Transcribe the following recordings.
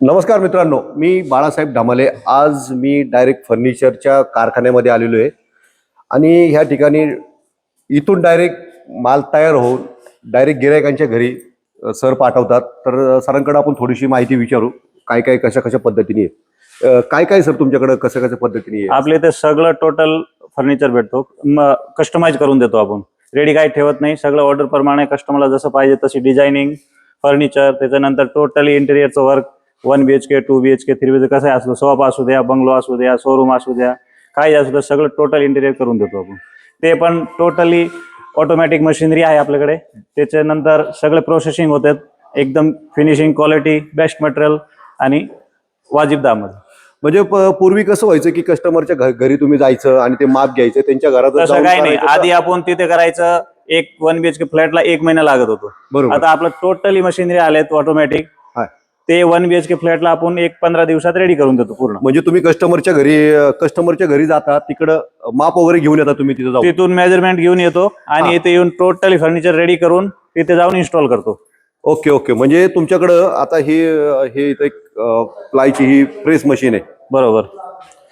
नमस्कार मित्रांनो, मी बाळासाहेब धामाले. आज मी डायरेक्ट फर्निचरच्या कारखान्यामध्ये आलेलो आहे आणि ह्या ठिकाणी इथून डायरेक्ट माल तयार होऊन डायरेक्ट गिरायकांच्या घरी सर पाठवतात. तर सरांकडे आपण थोडीशी माहिती विचारू, काय काय कशा कशा पद्धतीने आहे. काय काय सर तुमच्याकडे कसं कसं पद्धतीने आहे? आपल्या इथे सगळं टोटल फर्निचर भेटतो, कस्टमाइज करून देतो आपण. रेडी काही ठेवत नाही, सगळं ऑर्डर प्रमाणे कस्टमरला जसं पाहिजे तशी डिझायनिंग, फर्निचर, त्याच्यानंतर totally इंटेरियरचं work 1 BHK 2 BHK 3 BHK कसं असलं, सोफा असू द्या, बंगलो असू द्या, शोरूम असू द्या, काही असू द्या, सगळं टोटल इंटेरियर करून देतो आपण. ते पण टोटली ऑटोमॅटिक मशिनरी आहे आपल्याकडे. त्याच्यानंतर सगळे प्रोसेसिंग होतात, एकदम फिनिशिंग क्वालिटी, बेस्ट मटेरियल आणि वाजिब दामामध्ये. म्हणजे पूर्वी कसं व्हायचं की कस्टमरच्या घरी तुम्ही जायचं आणि ते माप घ्यायचं, त्यांच्या घरात तसं काही नाही. आधी आपण तिथे करायचं, एक 1 BHK फ्लॅटला 1 महिना लागत होतो. बरोबर. आता आपलं टोटली मशिनरी आलेत ऑटोमॅटिक, ते 1 BHK फ्लॅटला आपण 15 दिवसात रेडी करून देतो पूर्ण. म्हणजे तुम्ही कस्टमरच्या घरी जाता, तिकडं माप वगैरे घेऊन येता तुम्ही तिथे जाऊन? तिथून मेजरमेंट घेऊन येतो आणि इथे येऊन टोटली फर्निचर रेडी करून तिथे जाऊन इन्स्टॉल करतो. Okay okay. म्हणजे तुमच्याकडं आता हे इथे प्लायची ही प्रेस मशीन आहे, बरोबर.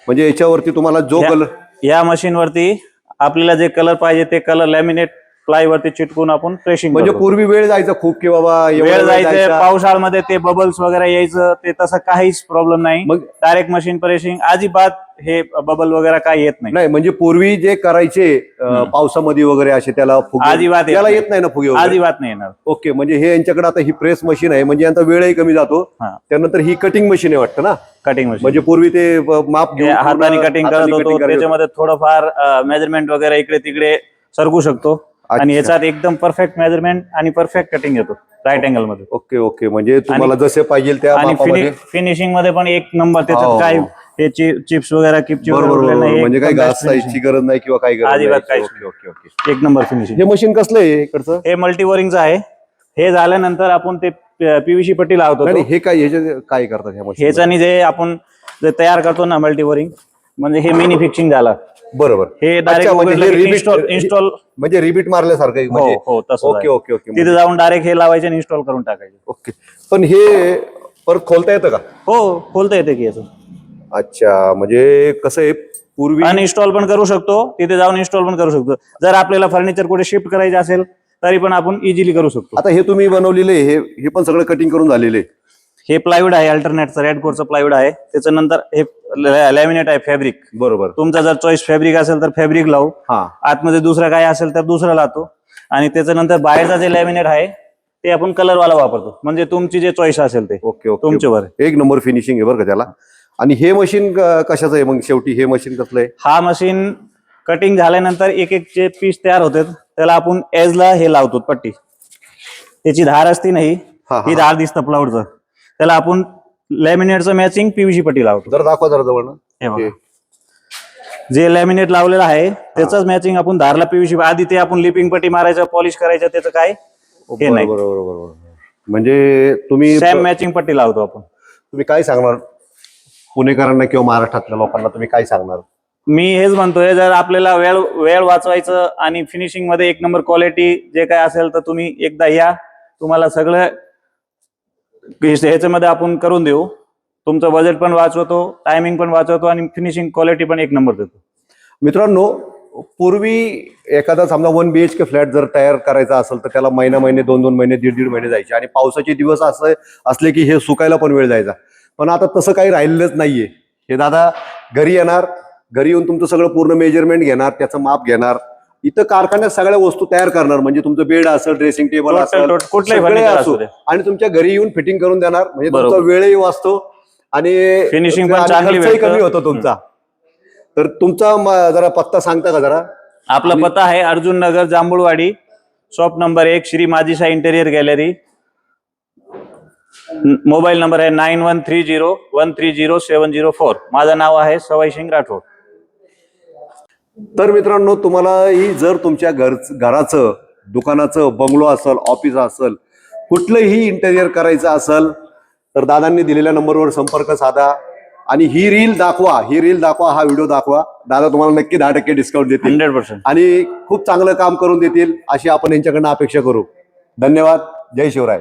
म्हणजे याच्यावरती तुम्हाला जो कलर, या मशीन वरती आपल्याला जे कलर पाहिजे ते कलर लॅमिनेट प्लाय वरती चिटकून आपण प्रेसिंग. म्हणजे पूर्वी वेळ जायचा खूप की बाबा वेळ जायचं, पावसाळ्यामध्ये ते बबल्स वगैरे यायचं, ते तसं काहीच प्रॉब्लेम नाही. मग डायरेक्ट मशीन प्रेसिंग, अजिबात हे बबल वगैरे काही येत नाही. म्हणजे पूर्वी जे करायचे पावसामध्ये वगैरे असे त्याला फुगे, अजिबात त्याला येत नाही ना फुगे वगैरे? अजिबात नाही येणार. ओके. म्हणजे हे यांच्याकडे आता ही प्रेस मशीन आहे, म्हणजे यांचा वेळही कमी जातो. त्यानंतर ही कटिंग मशीन आहे वाटतं ना? Cutting machine. म्हणजे पूर्वी ते माप घेऊन हाताने कटिंग करत होतो, त्याच्यामध्ये थोडंफार मेजरमेंट वगैरे इकडे तिकडे सरकू शकतो आणि याच्यात एकदम परफेक्ट मेजरमेंट आणि परफेक्ट कटिंग येतो राईट अँगल मध्ये. Okay okay. म्हणजे तुम्हाला जसे पाहिजे त्या मापामध्ये. फिनिशिंग मध्ये पण एक नंबर. त्याच्यात काय हे चिप्स वगैरे किपची म्हणजे काही घासायची गरज नाही किंवा काही गरज नाही. Okay okay okay. एक नंबर फिनिशिंग. हे मशीन कसलं आहे इकडचं? हे मल्टीवरिंगचं आहे. हे झाल्यानंतर आपण ते PVC पट्टी लावतो. हे काय करतात ह्या मशीन? ह्याच्यानी जे आपण जे तयार करतो ना मल्टीवरिंग, म्हणजे हे मिनी फिक्सिंग झालं. बरोबर. हे डायरेक्ट इन्स्टॉल म्हणजे रिबीट मारल्यासारखं म्हणजे? हो तसं. Okay okay okay. तिथे जाऊन डायरेक्ट हे लावायचे आणि इन्स्टॉल करून टाकायचे. ओके. पण हे परत खोलता येतं का? हो, खोलता येते की याचं. अच्छा. म्हणजे कसं आहे, पूर्वी अनइन्स्टॉल पण करू शकतो, तिथे जाऊन इन्स्टॉल पण करू शकतो. जर आपल्याला फर्निचर कुठे शिफ्ट करायचे असेल तरी पण आपण इझिली करू शकतो. आता हे तुम्ही बनवलेले हे पण सगळं कटिंग करून झालेले? हे प्लायवूड आहे, अल्टरनेटचं रेड कोटचं प्लायवूड आहे. त्याच्यानंतर हे लॅमिनेट आहे, फॅब्रिक. बरोबर. तुमचा जर चॉईस फॅब्रिक असेल तर फॅब्रिक लावू, आतमध्ये दुसरं काय असेल तर दुसरं लावतो. आणि त्याच्यानंतर बाहेरचा जे लॅमिनेट आहे ते आपण कलरवाला वापरतो, म्हणजे तुमची जे चॉईस असेल ते. Okay okay. तुमच्यावर एक नंबर फिनिशिंग आहे बरं का त्याला. आणि हे मशीन कशाचं आहे मग शेवटी? हे मशीन कसलं आहे? हा मशीन कटिंग झाल्यानंतर एक एक जे पीस तयार होतात त्याला आपण एजला हे लावतो पट्टी. त्याची धार असती नाही, ही धार दिसतं प्लाऊडचं, त्याला आपण लॅमिनेटचं मॅचिंग PVC पट्टी लावतो. जर दाखवा जरा जवळ. जे लॅमिनेट लावलेलं आहे त्याच मॅचिंग आपण धारला PVC. आधी ते आपण लिपिंग पट्टी मारायचं, पॉलिश करायचं, त्याचं काय हे नाही. बरोबर. म्हणजे तुम्ही सेम मॅचिंग पट्टी लावतो आपण. तुम्ही काय सांगणार पुणेकरांना किंवा महाराष्ट्रातल्या लोकांना, तुम्ही काय सांगणार? मी हेच म्हणतोय, जर आपल्याला वेळ वाचवायचं आणि फिनिशिंग मध्ये एक नंबर क्वालिटी जे काय असेल तर तुम्ही एकदा या, तुम्हाला सगळं ह्याच्यामध्ये आपण करून देऊ. तुमचं बजेट पण वाचवतो, टायमिंग पण वाचवतो आणि फिनिशिंग क्वालिटी पण एक नंबर देतो. मित्रांनो, पूर्वी एखादा समजा 1 BHK फ्लॅट जर तयार करायचा असेल तर त्याला महिने 2 महिने 1.5 महिने जायचे आणि पावसाचे दिवस असले की हे सुकायला पण वेळ जायचा. पण आता तसं काही राहिलेलंच नाहीये. हे दादा घरी येणार, घरी येऊन तुमचं सगळं पूर्ण मेजरमेंट घेणार, त्याचं माप घेणार, इथं कारखान्यात सगळ्या वस्तू तयार करणार. म्हणजे तुमचं बेड असेल, ड्रेसिंग टेबल असेल, कुठलाही असो, आणि तुमच्या घरी येऊन फिटिंग करून देणार. म्हणजे तुमचा वेळही वाचतो आणि फिनिशिंग पण चांगली कमी होतो तुमचा. तर तुमचा जरा पत्ता सांगता का जरा? आपला पत्ता आहे Arjun Nagar, Jambhulwadi, shop number 1, Shri Majhishahi interior gallery. Mobile number आहे 9130130704. माझं नाव आहे सवाई सिंग राठोड. तर मित्रांनो, तुम्हालाही जर तुमच्या घराचं, दुकानाचं, बंगलो असेल, ऑफिस असेल, कुठलंही इंटेरियर करायचं असेल तर दादांनी दिलेल्या नंबरवर संपर्क साधा आणि ही रील दाखवा, हा व्हिडिओ दाखवा. दादा तुम्हाला नक्की 10% डिस्काउंट देतील 100% आणि खूप चांगलं काम करून देतील अशी आपण यांच्याकडनं अपेक्षा करू. धन्यवाद. जय शिवराय.